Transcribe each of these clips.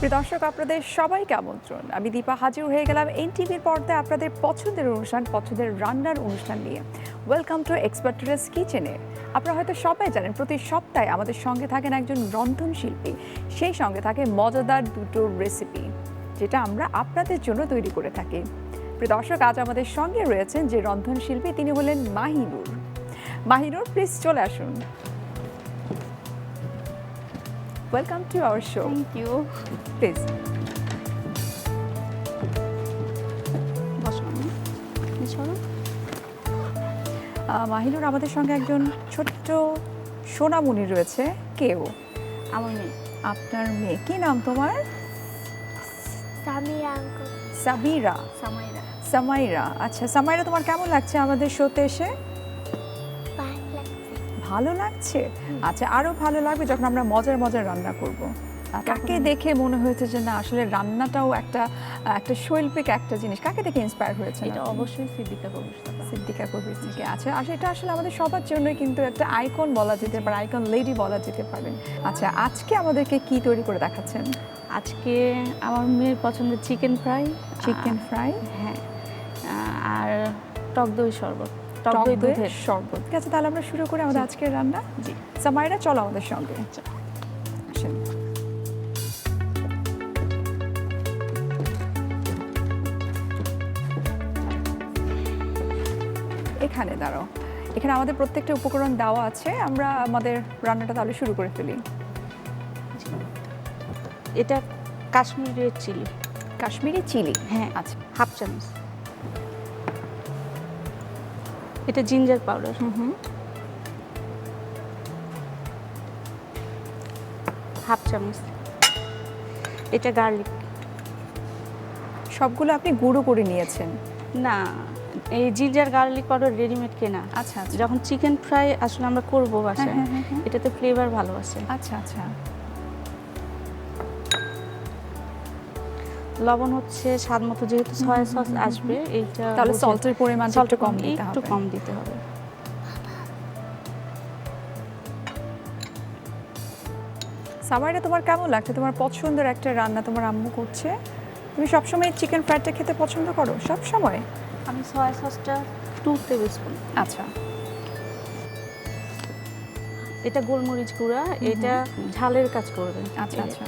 প্রিয় দর্শক, আপনাদের সবাইকে আমন্ত্রণ। আমি দীপা হাজির হয়ে গেলাম এনটিভির পর্দায় আপনাদের পছন্দের অনুষ্ঠান, পছন্দের রান্নার অনুষ্ঠান নিয়ে। ওয়েলকাম টু এক্সপার্টস কিচেনে। আপনারা হয়তো সবাই জানেন প্রতি সপ্তাহে আমাদের সঙ্গে থাকেন একজন রন্ধনশিল্পী, সেই সঙ্গে থাকে মজাদার দুটো রেসিপি যেটা আমরা আপনাদের জন্য তৈরি করে থাকি। প্রিয় দর্শক, আজ আমাদের সঙ্গে রয়েছেন যে রন্ধনশিল্পী, তিনি হলেন মাহিনুর। মাহিনুর, প্লিজ চলে আসুন। Welcome to our show. Thank you. Please. Mahinur, আমাদের সঙ্গে একজন ছোট্ট সোনামণি রয়েছে। কেউ? আমার মেয়ে। আপনার মেয়ে, কি নাম তোমার? সামিরা। সাবিরা। সামাইরা। সামাইরা। আচ্ছা সামাইরা, তোমার কেমন লাগছে আমাদের শোতে এসে? ভালো লাগছে। আচ্ছা, আরো ভালো লাগবে যখন আমরা মজার মজার রান্না করব। কাকে দেখে মনে হয়েছে যে না আসলে রান্নাটাও একটা শৈল্পিক একটা জিনিস? কাকে দেখে ইন্সপায়ার হয়েছে? এটা অবশ্যই সিদ্দিকা কবির। সিদ্দিকা কবির থেকে। আচ্ছা, আর এটা আসলে আমাদের সবার জন্য কিন্তু একটা আইকন বলা যেতে পারে, আইকন লেডি বলা যেতে পারে। আচ্ছা, আজকে আমাদেরকে কি তৈরি করে দেখাচ্ছেন? আজকে আমার মেয়ের পছন্দের চিকেন ফ্রাই। চিকেন ফ্রাই, হ্যাঁ, আর টক দই শরবত। টক দইয়ের শরবত। ঠিক আছে, তাহলে আমরা শুরু করি আমাদের আজকের রান্না। জি, সামাইরা, চলো আমাদের সঙ্গে। আসেন। এখানে দাঁড়াও। এখানে আমাদের প্রত্যেকটা উপকরণ দেওয়া আছে। আমরা আমাদের রান্নাটা তাহলে শুরু করে ফেলি। এটা Kashmiri red chilli. Kashmiri chilli, হ্যাঁ, আচ্ছা, হাফ চামচ। এটা জিঞ্জার পাউডার। হাফ চামচ। এটা গার্লিক। সবগুলো আপনি গুঁড়ো করে নিয়েছেন? না, এই জিঞ্জার গার্লিক পাউডার রেডিমেড কেনা। আচ্ছা আচ্ছা। যখন চিকেন ফ্রাই আসলে আমরা করবো বাসায়, এটাতে ফ্লেভার ভালো আছে। আচ্ছা আচ্ছা। লবণ হচ্ছে স্বাদ মতো, যেহেতু সয়া সস আসবে এইটা, তাহলে সল্টের পরিমাণটা একটু কম দিতে হবে। একটু কম দিতে হবে। সামাইরা, তোমার কেমন লাগছে? তোমার পছন্দের একটা রান্না তোমার আম্মু করছে। তুমি সবসময় চিকেন ফ্রাইডটা খেতে পছন্দ করো? সব সময়? আমি সয়া সসটা 2 টেবিল স্পুন। আচ্ছা। এটা গোলমরিচ গুঁড়া, এটা ঝালের কাজ করবে। আচ্ছা আচ্ছা।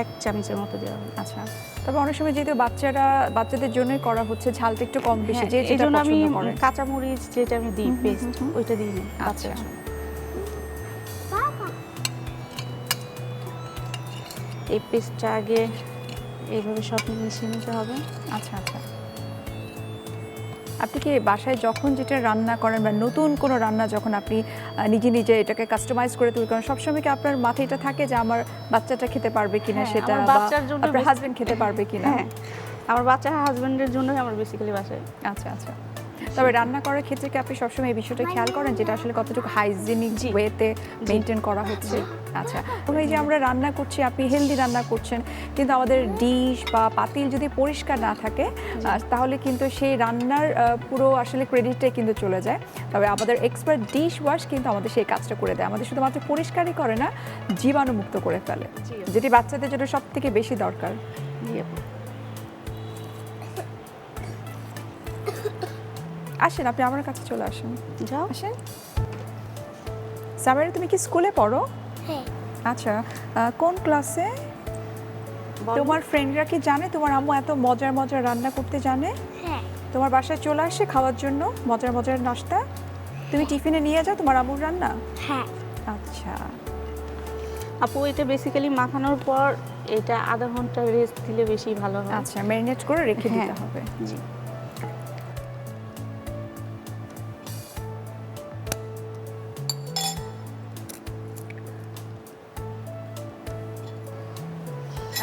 এক চামচের মতো দেওয়া হবে। আচ্ছা, তবে অনেক সময় যেহেতু বাচ্চাদের জন্যই করা হচ্ছে, ঝালটা একটু কম বেশি, যে এই যেটা জন্য আমি পছন্দ করে। কাঁচা মরিচ যেটা আমি দিই পেস্ট, ওইটা দিই না। আচ্ছা। এই পেস্টটা আগে এইভাবে সব মিশিয়ে নিতে হবে। আচ্ছা আচ্ছা। আপনি কি বাসায় যখন যেটা রান্না করেন বা নতুন কোনো রান্না যখন আপনি নিজে এটাকে কাস্টমাইজ করে তৈরি করেন, সবসময় কি আপনার মাথায় এটা থাকে যে আমার বাচ্চাটা খেতে পারবে কিনা, সেটা বা আপনার হাজবেন্ড খেতে পারবে কিনা? হ্যাঁ, আমার বাচ্চা হাজবেন্ডের জন্যই আমার বেসিক্যালি বাসায়। আচ্ছা আচ্ছা। তবে রান্না করার ক্ষেত্রে কি আপনি সবসময় এই বিষয়টা খেয়াল করেন যেটা আসলে কতটুকু হাইজিনিক ওয়েতে মেনটেন করা হচ্ছে? আচ্ছা, তবে এই যে আমরা রান্না করছি, আপনি হেলদি রান্না করছেন, কিন্তু আমাদের ডিশ বা পাতিল যদি পরিষ্কার না থাকে তাহলে কিন্তু সেই রান্নার পুরো আসলে ক্রেডিটটাই কিন্তু চলে যায়। তবে আমাদের এক্সপার্ট ডিশ ওয়াশ কিন্তু আমাদের সেই কাজটা করে দেয়। আমাদের শুধুমাত্র পরিষ্কারই করে না, জীবাণুমুক্ত করে ফেলে, যেটি বাচ্চাদের জন্য সব থেকে বেশি দরকার। আসেন, আপনি আমার কাছে চলে আসেন। যাও, আসেন। সামাইরা, তুমি কি স্কুলে পড়ো? হ্যাঁ। আচ্ছা, কোন ক্লাসে? তোমার ফ্রেন্ডরা কি জানে তোমার আম্মু এত মজার মজার রান্না করতে জানে? হ্যাঁ। তোমার বাসায় চলে আসে খাওয়ার জন্য মজার মজার নাস্তা? তুমি টিফিনে নিয়ে যাও তোমার আম্মুর রান্না? হ্যাঁ। আচ্ছা আপু, এটা বেসিক্যালি মাখানোর পর এটা আধা ঘন্টা রেস্ট দিলে বেশি ভালো হয়। আচ্ছা, ম্যারিনেট করে রেখে দিতে হবে। জি।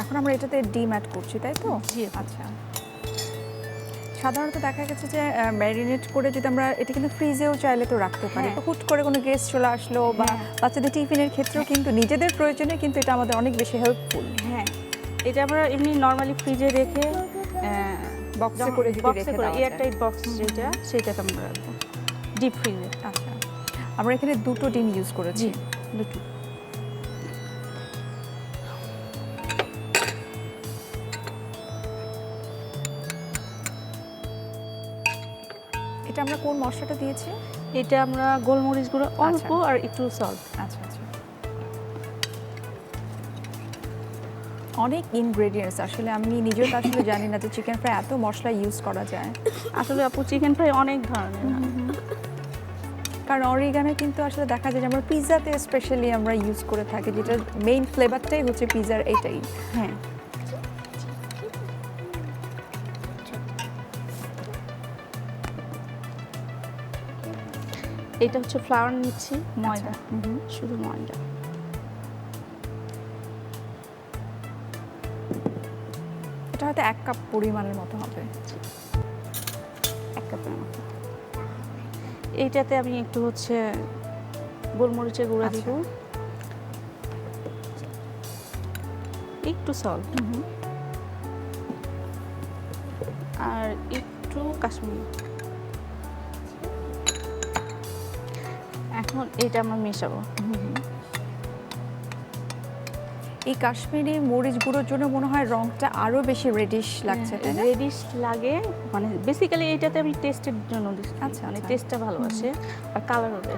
এখন আমরা এটাতে ডিম অ্যাড করছি, তাই তো? জি। আচ্ছা, সাধারণত দেখা গেছে যে ম্যারিনেট করে যদি আমরা এটা কিন্তু ফ্রিজেও চাইলে তো রাখতে পারি। হুট করে কোনো গেস্ট চলে আসলো বা বাচ্চাদের টিফিনের ক্ষেত্রেও কিন্তু নিজেদের প্রয়োজনে কিন্তু এটা আমাদের অনেক বেশি হেল্পফুল। হ্যাঁ, এটা আমরা এমনি নর্মালি ফ্রিজে রেখে বক্সে করে যদি রেখে দাও, এয়ারটাইট বক্স যেটা, সেটাতে আমরা রাখবো ডিপ ফ্রিজে। আচ্ছা, আমরা এখানে 2টো ডিম ইউজ করেছি। 2টো। এটা আমরা কোন মশলাটা দিয়েছি? এটা আমরা গোলমরিচ গুঁড়ো অল্প আর একটু সল্ট। আচ্ছা আচ্ছা। অনেক ইনগ্রেডিয়েন্টস, আসলে আমি নিজেও তো আসলে জানি না যে চিকেন ফ্রাই এত মশলা ইউজ করা যায়। আসলে আপু চিকেন ফ্রাই অনেক ধরনের হয়। কারণ অরিগানো কিন্তু আসলে দেখা যায় যে আমরা পিৎজাতে স্পেশালি আমরা ইউজ করে থাকি, যেটা মেইন ফ্লেভারটাই হচ্ছে পিৎজার এটাই। হ্যাঁ, এটা হচ্ছে ফ্লাওয়ার নিচ্ছি, ময়দা, শুধু ময়দা। এটা হয়তো 1 কাপ পরিমাণের মতো হবে। 1 কাপের মতো। এইটাতে আমি একটু হচ্ছে গোলমরিচের গুঁড়া দিব, একটু সল্ট আর একটু কাশ্মীরি। এখন এটা আমরা মেশাবো। এই কাশ্মীরি মরিচ গুঁড়োর জন্য মনে হয় রংটা আরো বেশি রেডিশ লাগছে, তাই না? রেডিশ লাগে, মানে বেসিক্যালি এইটাতে আমি টেস্টের জন্য দিচ্ছি। আচ্ছা, মানে আচ্ছা। টেস্টটা ভালোবাসে আর কালার হবে।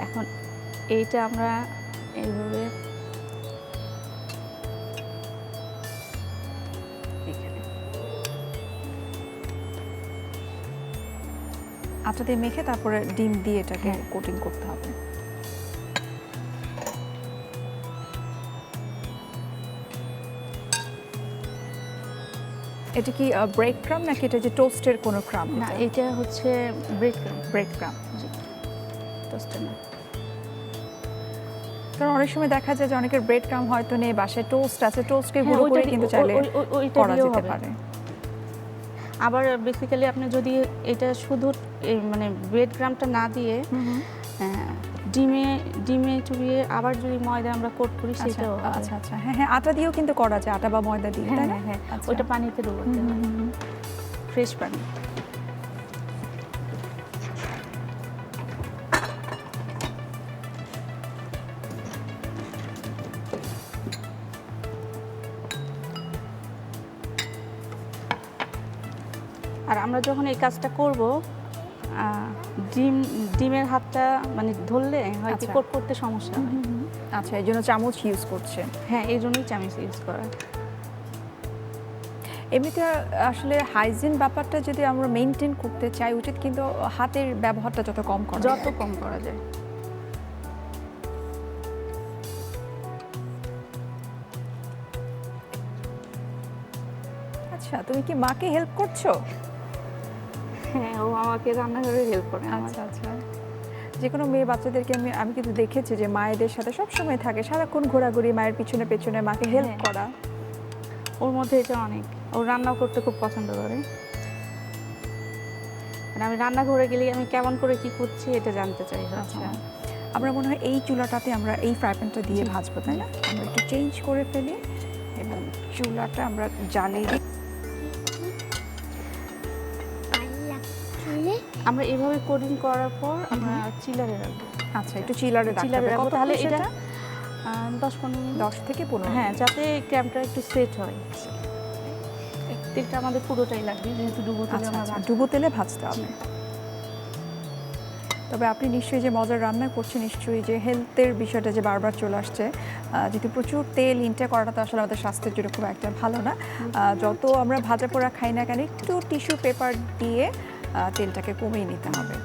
এখন এইটা আমরা এইভাবে আটা দিয়ে মেখে তারপরে ডিম দিয়ে এটাকে কোটিং করতে হবে। এটা কি ব্রেড ক্রাম নাকি এটা যে টোস্টের কোনো ক্রাম? না, এটা হচ্ছে ব্রেড ক্রাম। ব্রেড ক্রাম। জি, টোস্টের না। কারণ অনেক সময় দেখা যায় যে অনেকের ব্রেড ক্রাম হয়তো নেই, বাসায় টোস্ট আছে, টোস্টকে গুঁড়ো ওইটা করে দি- কিন্তু ও- চাইলে ওই- ওই- ওইটা করা দিয়েও যেতে হবে। পারে। আবার বেসিক্যালি আপনি যদি এটা শুধু মানে ব্রেড ক্রামটা না দিয়ে ডিমে চুবিয়ে আবার যদি ময়দা আমরা কোট করি সেটাও হবে। আচ্ছা আচ্ছা, হ্যাঁ হ্যাঁ, আটা দিয়েও কিন্তু করা যায়, আটা বা ময়দা দিয়ে, তাই না? হ্যাঁ, আচ্ছা। ওইটা পানিতে ডুবোতে হয়, ফ্রেশ পানি। আর আমরা যখন এই কাজটা করব, ডিমের হাতটা মানে ধরলে হয়তো আচ্ছা। কোট করতে সমস্যা হয়। আচ্ছা, এই জন্য চামচ ইউজ করছে। হ্যাঁ, এই জন্যই চামচ ইউজ করা। এমনিতে আসলে হাইজিন ব্যাপারটা যদি আমরা মেনটেন করতে চাই, উচিত কিন্তু হাতের ব্যবহারটা যত কম করা যত যায়। কম করা যায়। আচ্ছা, তুমি কি মাকে হেল্প করছো? হ্যাঁ, ও আমাকে রান্নাঘরে হেল্প করে। আচ্ছা আচ্ছা। যে কোনো মেয়ে বাচ্চাদেরকে আমি কিন্তু দেখেছি যে মায়েদের সাথে সব সময় থাকে, সারাক্ষণ ঘোরাঘুরি, মায়ের পিছনে পেছনে মাকে হেল্প হ্যাঁ। করা। ওর মধ্যে এটা অনেক, ও রান্না করতে খুব পছন্দ করে। আর আমি রান্নাঘরে গেলে আমি কেমন করে কি করছি এটা জানতে চাই। আচ্ছা, আমরা মনে হয় এই চুলাটাতে আমরা এই ফ্রাই প্যানটা দিয়ে ভাজবো, তাই না? আমরা একটু চেঞ্জ করে ফেলি এবং চুলাটা আমরা জ্বালিয়ে দিই। আমরা এভাবে কোডিং করার পর আমরা চিলারে রাখবো। আচ্ছা, একটু চিলারে রাখতে চিলারে হবে। রাখবো, কতক্ষণ তাহলে এটা সেটা? 10-15 মিনিট। 10 থেকে 15 হ্যাঁ, মিনিট। যাতে ক্র্যামটা একটু সেট হয়। তেলটা আমাদের পুরোটাই লাগবে, যেহেতু ডুবো তেলে আচ্ছা আমরা আচ্ছা, ভাজবো। ডুবো তেলে ভাজতে হবে। তবে আপনি নিশ্চয়ই যে মজার রান্না করছেন, নিশ্চয়ই যে হেলথের বিষয়টা যে বারবার চলে আসছে, যেহেতু প্রচুর তেল ইনটেক করাটা তো আসলে আমাদের স্বাস্থ্যের জন্য খুব একটা ভালো না। যত আমরা ভাজা পোড়া খাই না কেন, একটু টিস্যু পেপার দিয়ে তেলটাকে কমিয়ে নিতে হবে।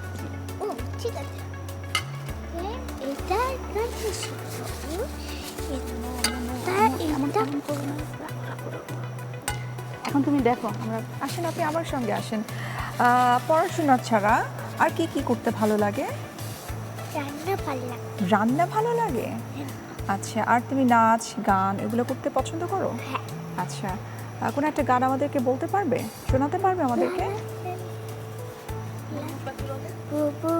ও ঠিক আছে, এটা এখন তুমি দেখো, আমরা আসেন, আপনি আমার সঙ্গে আসেন। পড়াশোনা ছাড়া আর কি কি করতে ভালো লাগে? রান্না ভালো লাগে। রান্না ভালো লাগে? আচ্ছা, আর তুমি নাচ গান এগুলো করতে পছন্দ করো? হ্যাঁ। আচ্ছা, কোনো একটা গান আমাদেরকে বলতে পারবে, শোনাতে পারবে আমাদেরকে? বুবু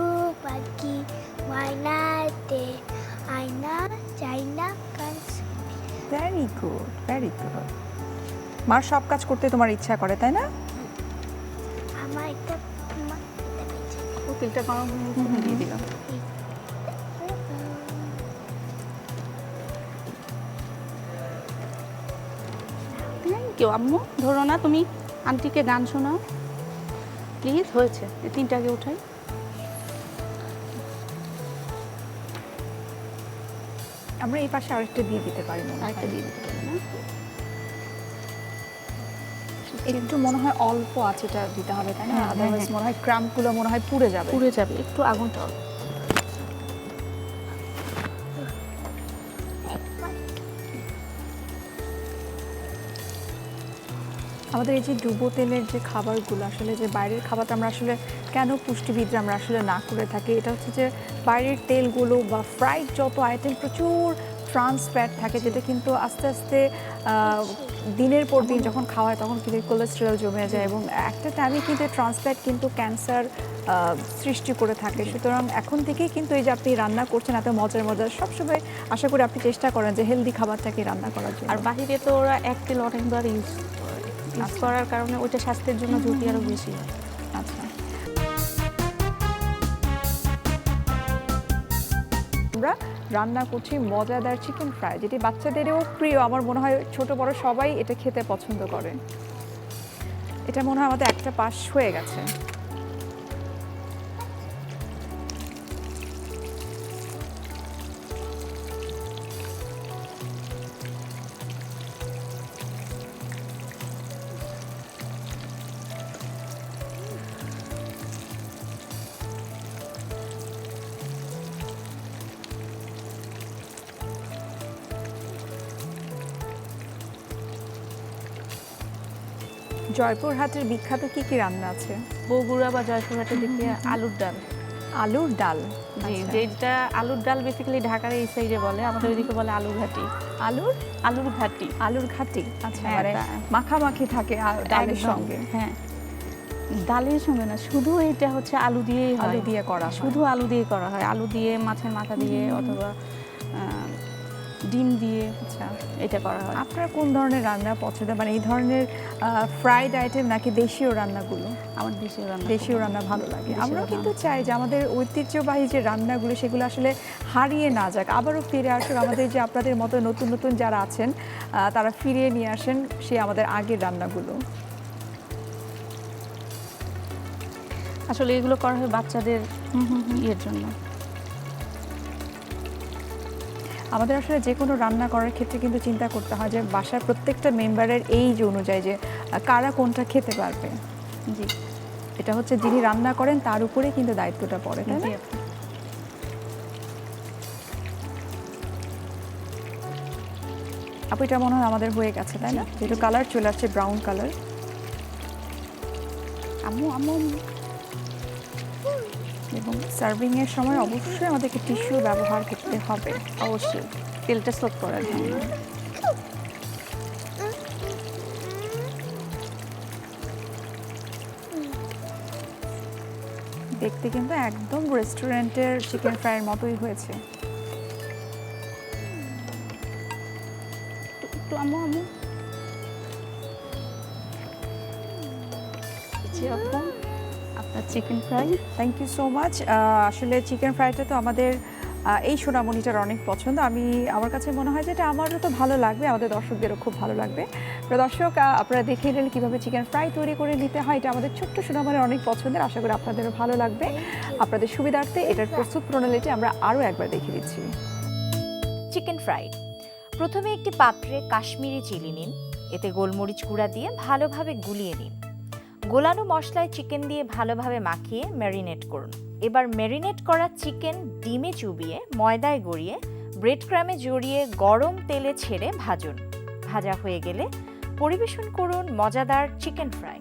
পাখি ময়নাতে আয়না চাইনা কাজ। Very good, very good. মার সব কাজ করতে তোমার ইচ্ছা করে, তাই না? আমার একটা ও তেলটা গরম হয়ে দিয়ে দিলাম। কেউ আম্মু ধরো না, তুমি আন্টিকে গান শোনাও প্লিজ। হয়েছে, এই 3টাকে উঠাই। আমরা এই পাশে আরেকটা দিয়ে দিতে পারি, আরেকটা দিয়ে দিতে পারি না? একটু মনে হয় অল্প আঁচেটা দিতে হবে, তাই না? হ্যাঁ, আদারওয়াইজ হ্যাঁ। মনে হয় ক্রাম্পগুলো মনে হয় পুড়ে যাবে। পুড়ে যাবে, একটু আগুনটা অল্প। আমাদের এই যে ডুবো তেলের যে খাবারগুলো, আসলে যে বাইরের খাবারটা আমরা আসলে কেন পুষ্টিবিদরা আমরা আসলে না করে থাকি, এটা হচ্ছে যে বাইরের তেলগুলো বা ফ্রাইড যত আইটেম প্রচুর ট্রান্স ফ্যাট থাকে, যেটা কিন্তু আস্তে আস্তে দিনের পর দিন যখন খাওয়া হয় তখন কিন্তু কোলেস্টেরল জমে যায়, এবং একটা টাইমে কিন্তু ট্রান্স ফ্যাট কিন্তু ক্যান্সার সৃষ্টি করে থাকে। সুতরাং এখন থেকেই কিন্তু এই যে আপনি রান্না করছেন এত মজার মজার, সবসময় আশা করি আপনি চেষ্টা করেন যে হেলদি খাবারটাকে রান্না করার জন্য। আর বাহিরে তো ওরা এক তেল অনেকবার ইউজ করার কারণে ওইটা স্বাস্থ্যের জন্য ঝুঁকি আরও বেশি হয়। আচ্ছা, আমরা রান্না করছি মজাদার চিকেন ফ্রাই, যেটি বাচ্চাদেরও প্রিয়। আমার মনে হয় ছোট বড় সবাই এটা খেতে পছন্দ করে। এটা মনে হয় আমাদের একটা পাশ হয়ে গেছে। জয়পুরহাটের বিখ্যাত কি কি রান্না আছে? বগুড়া বা জয়পুরহাটের দিকে আলুর ডাল। আলুর ডাল, জি, আচ্ছা। যেটা আলুর ডাল বেসিক্যালি ঢাকার এই সাইডে বলে, আমাদের ওইদিকে বলে আলুর ঘাটি। আলুর ঘাটি, আলুর ঘাটি, আচ্ছা। হ্যাঁ, মানে মাখামাখি থাকে ডালের একদম, সঙ্গে। হ্যাঁ, ডালের সঙ্গে না, শুধু এটা হচ্ছে আলু দিয়েই হয়। আলু দিয়ে করা হয়। শুধু আলু দিয়ে করা হয়, আলু দিয়ে, মাছের মাথা দিয়ে অথবা ডিম দিয়ে, আচ্ছা, এটা করা হয়। আপনার কোন ধরনের রান্না পছন্দ, মানে এই ধরনের ফ্রাইড আইটেম নাকি দেশীয় রান্নাগুলো? আমার দেশীয় রান্না, দেশীয় রান্না ভালো লাগে। দেশীয় আমরা রান্না। কিন্তু চাই যে আমাদের ঐতিহ্যবাহী যে রান্নাগুলো সেগুলো আসলে হারিয়ে না যাক, আবারও ফিরে আসুক। আমাদের যে আপনাদের মতো নতুন নতুন যারা আছেন তারা ফিরিয়ে নিয়ে আসেন সে আমাদের আগের রান্নাগুলো। আসলে এগুলো করা হয় বাচ্চাদের ইয়ের জন্য। আমাদের আসলে যে কোনো রান্না করার ক্ষেত্রে কিন্তু চিন্তা করতে হয় যে বাসার প্রত্যেকটা মেম্বারের এইজ অনুযায়ী যে কারা কোনটা খেতে পারবে। জি, এটা হচ্ছে যিনি রান্না করেন তার উপরেই কিন্তু দায়িত্বটা পড়ে, তাই না? জি। আপু এটা মনে হয় আমাদের হয়ে গেছে, তাই না? যেহেতু কালার চলে আসছে ব্রাউন কালার। আম্মু আম্মু এবং সার্ভিংয়ের সময় অবশ্যই আমাদেরকে টিস্যু ব্যবহার করতে হবে, অবশ্যই তেলটা সোক করার জন্য। দেখতে কিন্তু একদম রেস্টুরেন্টের চিকেন ফ্রাইয়ের মতোই হয়েছে। একটু আম্মু আম্মু আপনার chicken fry. Thank you so much. আসলে চিকেন ফ্রাইটা তো আমাদের এই সোনামণিটার অনেক পছন্দ। আমার কাছে মনে হয় যে এটা আমারও তো ভালো লাগবে, আমাদের দর্শকদেরও খুব ভালো লাগবে। প্রিয় দর্শক, আপনারা দেখে নিলেন কীভাবে চিকেন ফ্রাই তৈরি করে নিতে হয়। এটা আমাদের ছোট্ট সোনামণির অনেক পছন্দের, আশা করি আপনাদেরও ভালো লাগবে। আপনাদের সুবিধার্থে এটার প্রস্তুত প্রণালীটি আমরা আরও একবার দেখে দিচ্ছি। Chicken fry. প্রথমে একটি পাত্রে কাশ্মীরি চিলি নিন, এতে গোলমরিচ গুঁড়া দিয়ে ভালোভাবে গুলিয়ে নিন। গোলানো মশলায় চিকেন দিয়ে ভালোভাবে মাখিয়ে ম্যারিনেট করুন। এবার ম্যারিনেট করা চিকেন ডিমে চুবিয়ে ময়দায় গড়িয়ে ব্রেড ক্রামে জড়িয়ে গরম তেলে ছেড়ে ভাজুন। ভাজা হয়ে গেলে পরিবেশন করুন মজাদার চিকেন ফ্রাই।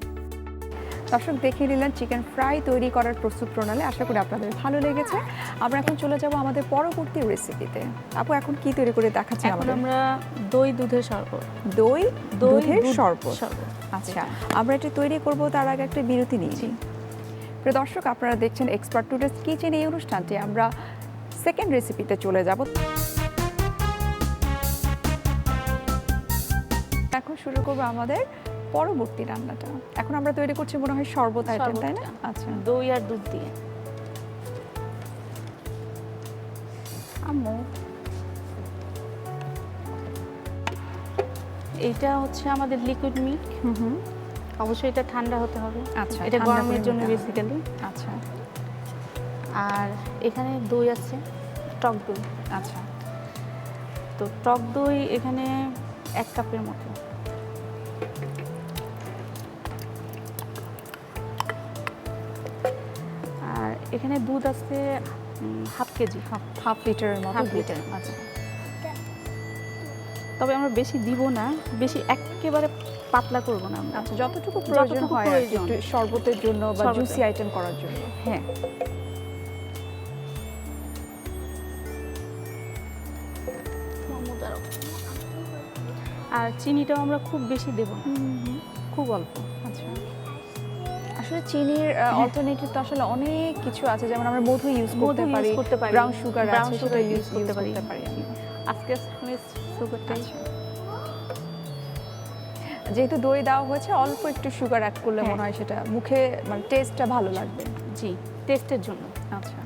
দর্শক দেখে নিলেন চিকেন ফ্রাই তৈরি করার প্রস্তুত প্রণালী, আশা করি আপনাদের ভালো লেগেছে। আমরা এখন চলে যাব আমাদের পরবর্তী রেসিপিতে। আপু এখন কি তৈরি করে দেখাচ্ছেন এখন আমাদের? আমরা দই দুধের শরবত। দই দুধের শরবত। শরবত, আচ্ছা, আমরা এটা তৈরি করব তার আগে একটা বিরতি নিয়েছি। প্রিয় দর্শক, আপনারা দেখছেন এক্সপার্ট টুডেস কিচেন। এই অনুষ্ঠানটি আমরা সেকেন্ড রেসিপিতে চলে যাব। এখন শুরু করব আমাদের পরবর্তী রান্নাটা। এখন আমরা তৈরি করছি মনে হয় শরবত আইটেম, তাই না? আচ্ছা, দই আর দুধ দিয়ে। আম্মু এইটা হচ্ছে আমাদের লিকুইড মিল্ক, অবশ্যই এটা ঠান্ডা হতে হবে। আচ্ছা, এটা ঠান্ডা গরমের করে জন্য নিতে হবে। বেসিক্যালি। আচ্ছা আর এখানে দই আছে, টক দই। আচ্ছা তো টক দই এখানে 1 কাপের মতো। আর এখানে দুধ আছে হাফ কেজি, হাফ লিটারের মতো হাফ দুধ। লিটার। আচ্ছা তবে আমরা বেশি দিব না, বেশি একেবারে পাতলা করব না আমরা। আচ্ছা যতটুকু প্রয়োজন যতটুকু হয় আর কি, প্রয়োজন। একটু শরবতের জন্য বা শরবতে। জুসি আইটেম করার জন্য। হ্যাঁ। আর চিনিটাও আমরা খুব বেশি দেব না, খুব অল্প। আচ্ছা আসলে চিনির অল্টারনেটিভ তো আসলে অনেক কিছু আছে, যেমন আমরা মধু ইউজ মধু করতে use পারি, করতে পারি, ব্রাউন সুগার brown আছে sugar সেটা use ইউজ করতে করতে পারি। পারি। আজকে সুগারটাই। আচ্ছা যেহেতু দই দেওয়া হয়েছে, অল্প একটু সুগার অ্যাড করলে হ্যাঁ। মনে হয় সেটা মুখে মানে টেস্টটা ভালো লাগবে। জি, টেস্টের জন্য। আচ্ছা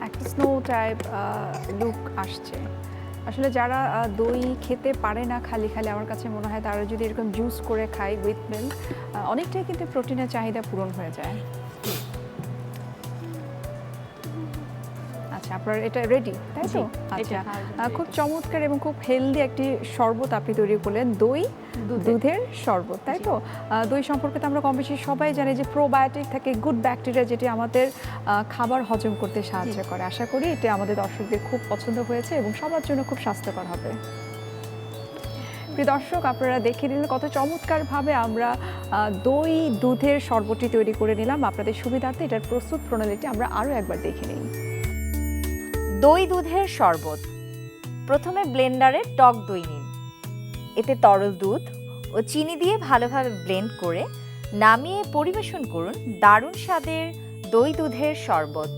একটা স্নো টাইপ লুক আসছে। আসলে যারা দই খেতে পারে না খালি খালি, আমার কাছে মনে হয় তারা যদি এরকম জুস করে খায় উইথ মিল্ক, অনেকটাই কিন্তু প্রোটিনের চাহিদা পূরণ হয়ে যায়। আচ্ছা আপনার এটা রেডি তাই তো? জি, আচ্ছা এটা খাওয়ার জন্য খুব ready। চমৎকার এবং খুব হেলদি একটি শরবত আপনি তৈরি করলেন, দই দুধের শরবত তাই তো? দই সম্পর্কে তো আমরা কম বেশি সবাই জানি যে প্রোবায়োটিক থাকে, গুড ব্যাকটেরিয়া, যেটি আমাদের খাবার হজম করতে সাহায্য করে। আশা করি এটা আমাদের দর্শকদের খুব পছন্দ হয়েছে এবং সবার জন্য খুব স্বাস্থ্যকর হবে। প্রিয় দর্শক, আপনারা দেখে নিলেন কত চমৎকারভাবে আমরা দই দুধের শরবতটি তৈরি করে নিলাম। আপনাদের সুবিধার্থে এটার প্রস্তুত প্রণালীটি আমরা আরও একবার দেখে নিই। দই দুধের শরবত। প্রথমে ব্লেন্ডারে টক দই নিন, এতে তরল দুধ ও চিনি দিয়ে ভালোভাবে ব্লেন্ড করে নামিয়ে পরিবেশন করুন দারুণ স্বাদের দই দুধের শরবত।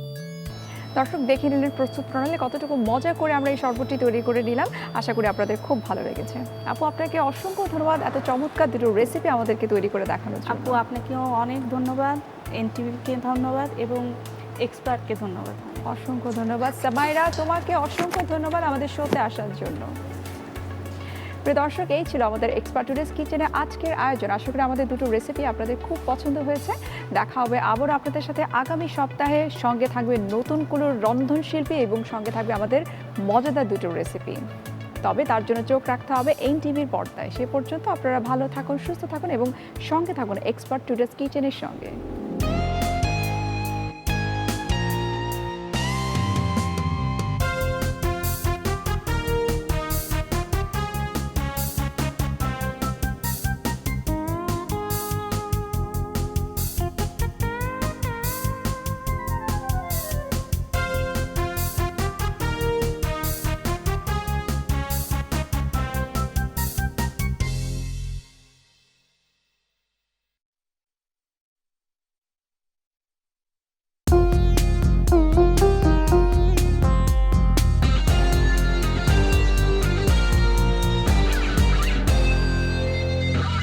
দর্শক দেখে নিলেন প্রস্তুত প্রণালী, কতটুকু মজা করে আমরা এই শরবতটি তৈরি করে নিলাম। আশা করি আপনাদের খুব ভালো লেগেছে। আপু আপনাকে অসংখ্য ধন্যবাদ এত চমৎকার দুটো রেসিপি আমাদেরকে তৈরি করে দেখানোর জন্য। আপু আপনাকেও অনেক ধন্যবাদ, এনটিভিকে ধন্যবাদ এবং এক্সপার্টকে ধন্যবাদ। অসংখ্য ধন্যবাদ। সামাইরা, তোমাকে অসংখ্য ধন্যবাদ আমাদের শোতে আসার জন্য। প্রিয় দর্শক, এই ছিল আমাদের এক্সপার্ট টুডেস কিচেনে আজকের আয়োজন। আশা করি আমাদের দুটো রেসিপি আপনাদের খুব পছন্দ হয়েছে। দেখা হবে আবার আপনাদের সাথে আগামী সপ্তাহে। সঙ্গে থাকবে নতুন কোনো রন্ধনশিল্পী এবং সঙ্গে থাকবে আমাদের মজাদার দুটো রেসিপি। তবে তার জন্য চোখ রাখতে হবে এনটিভির পর্দায়। সে পর্যন্ত আপনারা ভালো থাকুন, সুস্থ থাকুন এবং সঙ্গে থাকুন এক্সপার্ট টুডেস কিচেনের সঙ্গে।